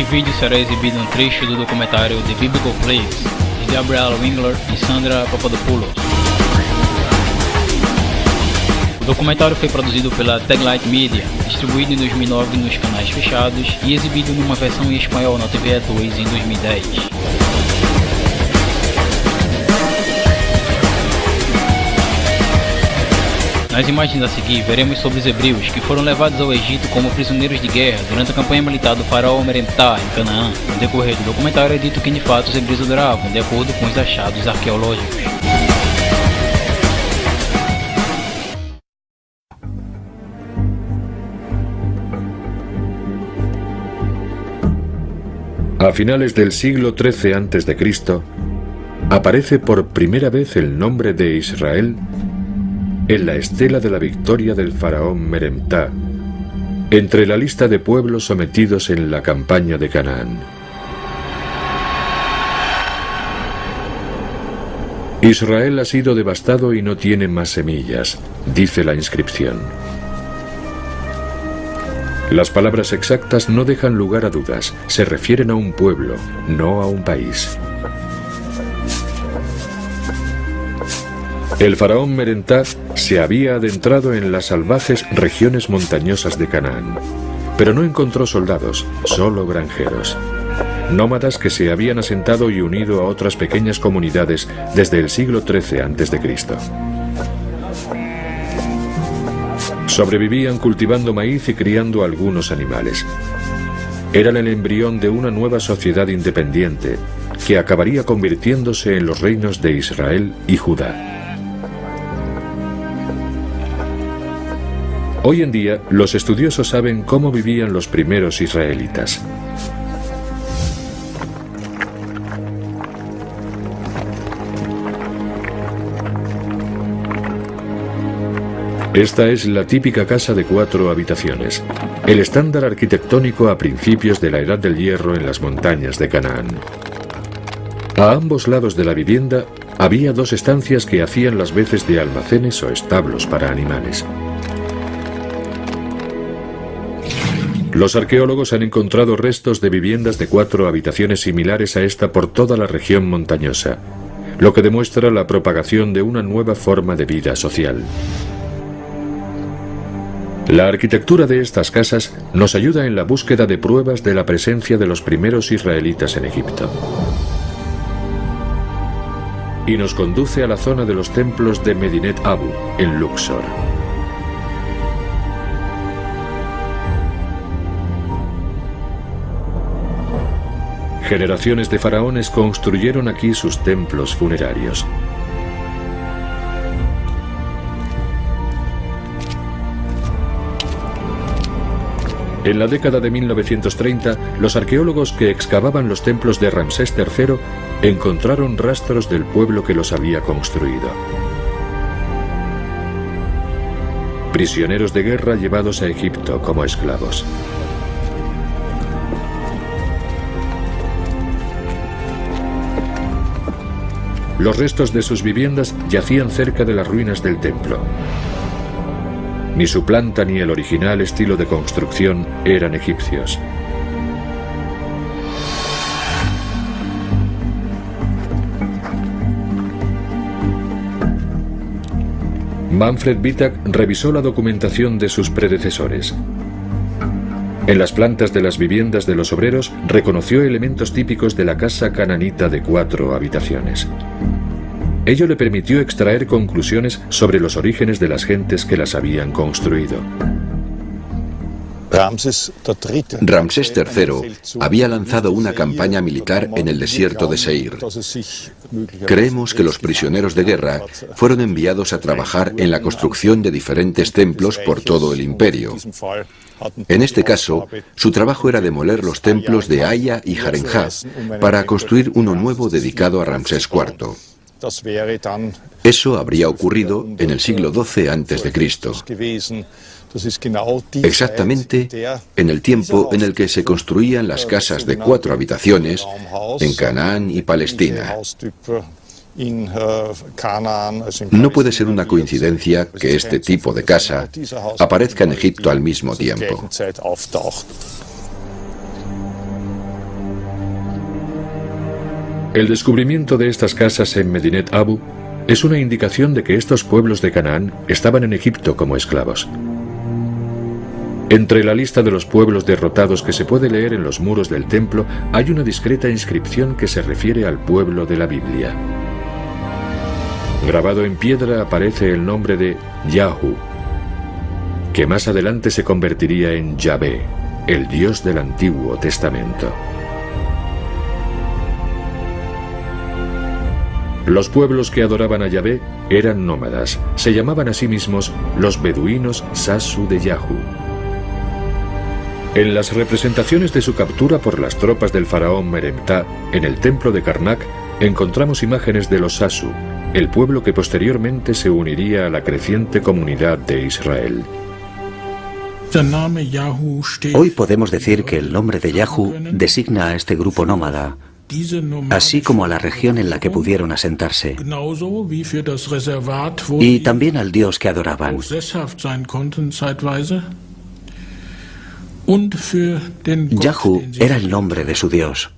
vídeo será exibido um trecho do documentário The Biblical Place, de Gabriel Wingler e Sandra Papadopoulos. O documentário foi produzido pela Taglight Media, distribuído em 2009 nos canais fechados e exibido numa versão em espanhol na TVA2 em 2010. Nas imagens a seguir, veremos sobre os hebreus que foram levados ao Egito como prisioneiros de guerra durante a campanha militar do faraó Merentá em Canaã. No decorrer do documentário é dito que de fato os hebreus adoravam, de acordo com os achados arqueológicos. A finales del siglo XIII a.C., aparece por primera vez el nombre de Israel en la estela de la victoria del faraón Merentá, entre la lista de pueblos sometidos en la campaña de Canaán. Israel ha sido devastado y no tiene más semillas, dice la inscripción. Las palabras exactas no dejan lugar a dudas, se refieren a un pueblo, no a un país. El faraón Merentá se había adentrado en las salvajes regiones montañosas de Canaán, pero no encontró soldados, solo granjeros. Nómadas que se habían asentado y unido a otras pequeñas comunidades desde el siglo XIII a.C. Sobrevivían cultivando maíz y criando algunos animales. Eran el embrión de una nueva sociedad independiente que acabaría convirtiéndose en los reinos de Israel y Judá. Hoy en día, los estudiosos saben cómo vivían los primeros israelitas. Esta es la típica casa de 4 habitaciones, el estándar arquitectónico a principios de la Edad del Hierro en las montañas de Canaán. A ambos lados de la vivienda había 2 estancias que hacían las veces de almacenes o establos para animales. Los arqueólogos han encontrado restos de viviendas de 4 habitaciones similares a esta por toda la región montañosa, lo que demuestra la propagación de una nueva forma de vida social. La arquitectura de estas casas nos ayuda en la búsqueda de pruebas de la presencia de los primeros israelitas en Egipto. Y nos conduce a la zona de los templos de Medinet Abu, en Luxor. Generaciones de faraones construyeron aquí sus templos funerarios. En la década de 1930, los arqueólogos que excavaban los templos de Ramsés III encontraron rastros del pueblo que los había construido. Prisioneros de guerra llevados a Egipto como esclavos. Los restos de sus viviendas yacían cerca de las ruinas del templo. Ni su planta ni el original estilo de construcción eran egipcios. Manfred Wittak revisó la documentación de sus predecesores. En las plantas de las viviendas de los obreros reconoció elementos típicos de la casa cananita de 4 habitaciones. Ello le permitió extraer conclusiones sobre los orígenes de las gentes que las habían construido. Ramsés III había lanzado una campaña militar en el desierto de Seir. Creemos que los prisioneros de guerra fueron enviados a trabajar en la construcción de diferentes templos por todo el imperio. En este caso, su trabajo era demoler los templos de Aya y Jarenjá para construir uno nuevo dedicado a Ramsés IV. Eso habría ocurrido en el siglo XII a.C., exactamente en el tiempo en el que se construían las casas de 4 habitaciones en Canaán y Palestina. No puede ser una coincidencia que este tipo de casa aparezca en Egipto al mismo tiempo. El descubrimiento de estas casas en Medinet Abu es una indicación de que estos pueblos de Canaán estaban en Egipto como esclavos. Entre la lista de los pueblos derrotados que se puede leer en los muros del templo hay una discreta inscripción que se refiere al pueblo de la Biblia. Grabado en piedra aparece el nombre de Yahu, que más adelante se convertiría en Yahvé, el Dios del Antiguo Testamento. Los pueblos que adoraban a Yahvé eran nómadas. Se llamaban a sí mismos los beduinos Sasu de Yahu. En las representaciones de su captura por las tropas del faraón Meremtah en el templo de Karnak encontramos imágenes de los Sasu, el pueblo que posteriormente se uniría a la creciente comunidad de Israel. Hoy podemos decir que el nombre de Yahu designa a este grupo nómada, así como a la región en la que pudieron asentarse, y también al Dios que adoraban. Yahu era el nombre de su Dios.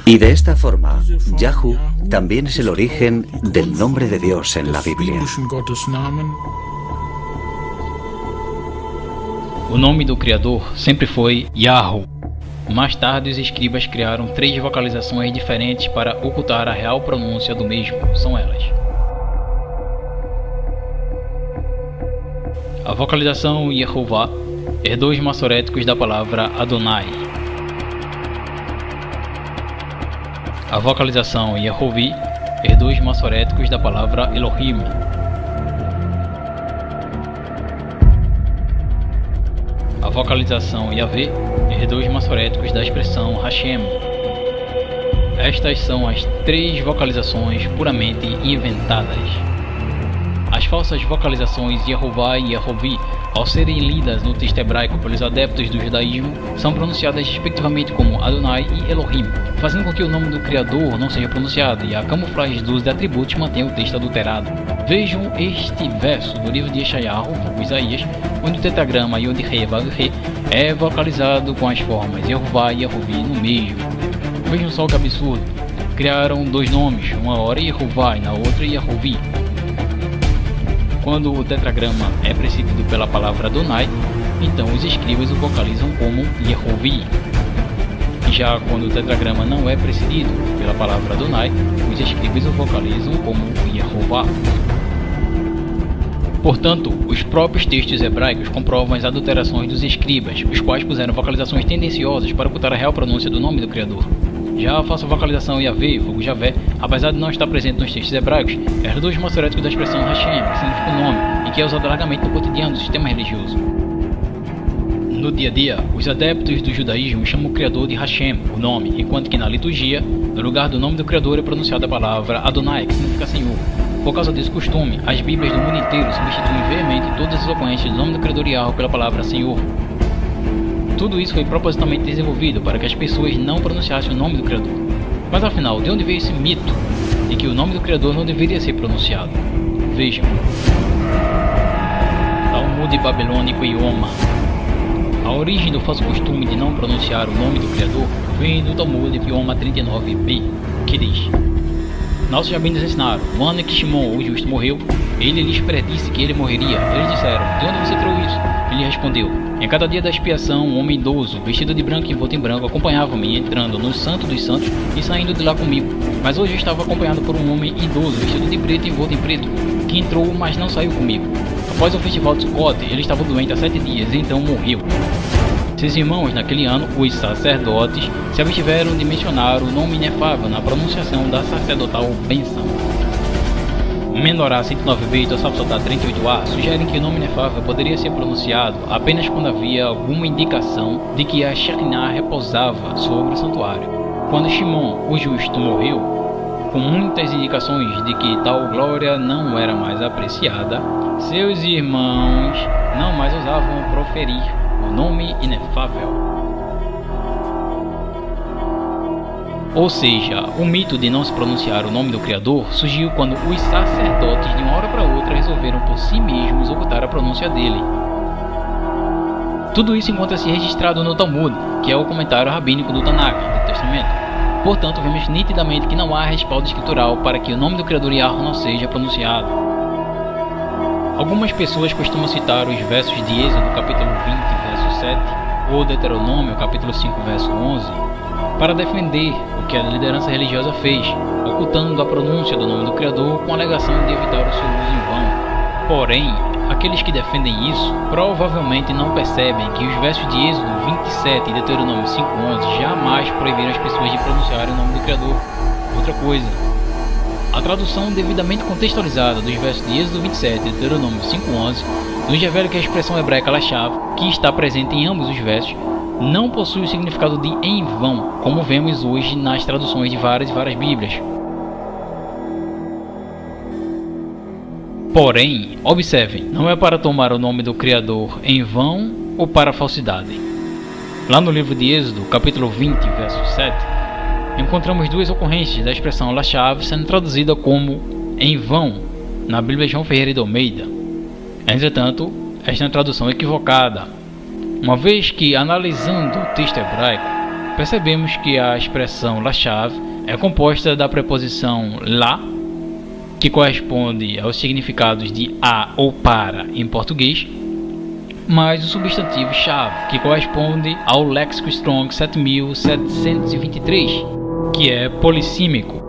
Y de esta forma, Yahu también es el origen del nombre de Dios en la Biblia. O nome do Criador sempre foi Yahu. Mais tarde, os escribas criaram 3 vocalizações diferentes para ocultar a real pronúncia do mesmo. São elas: a vocalização Yehová herdou os massoréticos da palavra Adonai. A vocalização Yehovi herdou os massoréticos da palavra Elohim. A vocalização Yahvé herdou os massoréticos da expressão Hashem. Estas são as 3 vocalizações puramente inventadas. As falsas vocalizações Yehová e Yehovi, ao serem lidas no texto hebraico pelos adeptos do judaísmo, são pronunciadas respectivamente como Adonai e Elohim, fazendo com que o nome do Criador não seja pronunciado e a camuflagem do uso de atributos mantenha o texto adulterado. Vejam este verso do livro de Yeshayahu, Isaías, onde o tetragrama Yod-He Vav-He é vocalizado com as formas Yehová e Yehovi no meio. Vejam só que absurdo. Criaram 2 nomes, uma hora Yehová e na outra Yehovi. Quando o tetragrama é precedido pela palavra Adonai, então os escribas o vocalizam como Yehovi. Já quando o tetragrama não é precedido pela palavra Adonai, os escribas o vocalizam como Yehová. Portanto, os próprios textos hebraicos comprovam as adulterações dos escribas, os quais puseram vocalizações tendenciosas para ocultar a real pronúncia do nome do Criador. Já a falsa vocalização Yahvé, vulgo Javé, apesar de não estar presente nos textos hebraicos, herdou os massoréticos da expressão Hashem, que significa o nome, e que é usado largamente no cotidiano do sistema religioso. No dia a dia, os adeptos do judaísmo chamam o Criador de Hashem, o nome, enquanto que na liturgia, no lugar do nome do Criador é pronunciada a palavra Adonai, que significa Senhor. Por causa desse costume, as Bíblias do mundo inteiro substituem veemente todas as ocorrências do nome do Criador Yahweh pela palavra Senhor. Tudo isso foi propositalmente desenvolvido para que as pessoas não pronunciassem o nome do Criador. Mas afinal, de onde veio esse mito de que o nome do Criador não deveria ser pronunciado? Vejam. Talmud babilônico Ioma. A origem do falso costume de não pronunciar o nome do Criador vem do Talmud Ioma 39b, que diz: nossos rabinos ensinaram, o ano em que Shimon, o justo, morreu, ele lhes predisse que ele morreria. Eles disseram: de onde você tirou isso? Ele respondeu: em cada dia da expiação, um homem idoso, vestido de branco e envolto em branco, acompanhava-me, entrando no Santo dos Santos e saindo de lá comigo. Mas hoje eu estava acompanhado por um homem idoso, vestido de preto e envolto em preto, que entrou, mas não saiu comigo. Após o festival de Sukkot, ele estava doente há 7 dias e então morreu. Seus irmãos, naquele ano, os sacerdotes, se abstiveram de mencionar o nome inefável na pronunciação da sacerdotal bênção. Menorá 109b e Tosafot Sotá 38a sugerem que o nome inefável poderia ser pronunciado apenas quando havia alguma indicação de que a Shekinah repousava sobre o santuário. Quando Shimon, o justo, morreu, com muitas indicações de que tal glória não era mais apreciada, seus irmãos não mais ousavam proferir o nome inefável. Ou seja, o mito de não se pronunciar o nome do Criador surgiu quando os sacerdotes de uma hora para outra resolveram por si mesmos ocultar a pronúncia dele. Tudo isso encontra-se registrado no Talmud, que é o comentário rabínico do Tanakh, do Testamento. Portanto, vemos nitidamente que não há respaldo escritural para que o nome do Criador Yahweh não seja pronunciado. Algumas pessoas costumam citar os versos de Êxodo, capítulo 20, verso 7, ou Deuteronômio, capítulo 5, verso 11, para defender o que a liderança religiosa fez, ocultando a pronúncia do nome do Criador com a alegação de evitar o seu uso em vão. Porém, aqueles que defendem isso provavelmente não percebem que os versos de Êxodo 27 e Deuteronômio 5:11 jamais proibiram as pessoas de pronunciarem o nome do Criador. Outra coisa, a tradução devidamente contextualizada dos versos de Êxodo 27 e Deuteronômio 5:11 nos revela que a expressão hebraica lashav, que está presente em ambos os versos, não possui o significado de em vão, como vemos hoje nas traduções de várias Bíblias. Porém, observem, não é para tomar o nome do Criador em vão ou para falsidade. Lá no livro de Êxodo, capítulo 20, verso 7, encontramos duas ocorrências da expressão lashav sendo traduzida como em vão na Bíblia João Ferreira de Almeida. Entretanto, esta é uma tradução equivocada, uma vez que, analisando o texto hebraico, percebemos que a expressão lashav é composta da preposição la, que corresponde aos significados de a ou para em português, mais o substantivo shav, que corresponde ao léxico Strong 7723, que é polissímico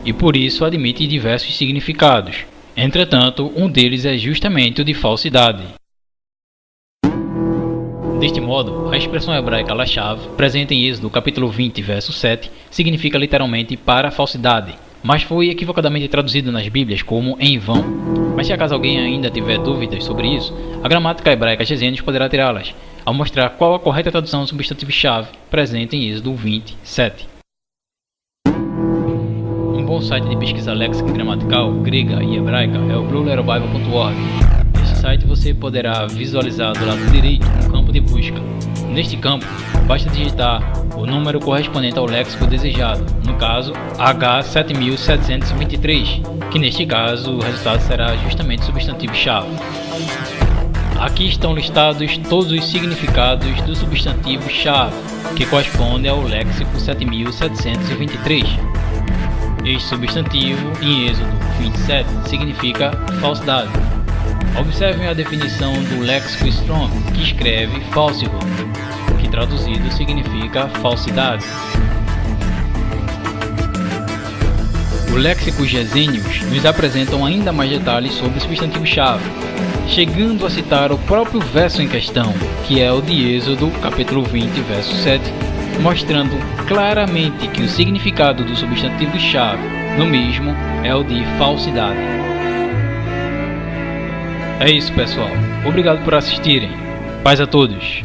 e por isso admite diversos significados. Entretanto, um deles é justamente o de falsidade. Deste modo, a expressão hebraica lashav, presente em Êxodo capítulo 20, verso 7, significa literalmente para falsidade, mas foi equivocadamente traduzido nas Bíblias como em vão. Mas se acaso alguém ainda tiver dúvidas sobre isso, a gramática hebraica Gesenius poderá tirá-las, ao mostrar qual a correta tradução do substantivo shav presente em Êxodo 20, 7. Um bom site de pesquisa léxica e gramatical grega e hebraica é o blueletterbible.org. Neste site você poderá visualizar do lado direito um campo de busca. Neste campo, basta digitar o número correspondente ao léxico desejado, no caso H7723, que neste caso o resultado será justamente o substantivo shav. Aqui estão listados todos os significados do substantivo shav, que corresponde ao léxico 7723. Este substantivo, em Êxodo 27, significa falsidade. Observem a definição do léxico Strong, que escreve falsehood, que traduzido significa falsidade. O léxico Gesenius nos apresentam ainda mais detalhes sobre o substantivo shav, chegando a citar o próprio verso em questão, que é o de Êxodo, capítulo 20, verso 7, mostrando claramente que o significado do substantivo shav no mesmo é o de falsidade. É isso, pessoal. Obrigado por assistirem. Paz a todos.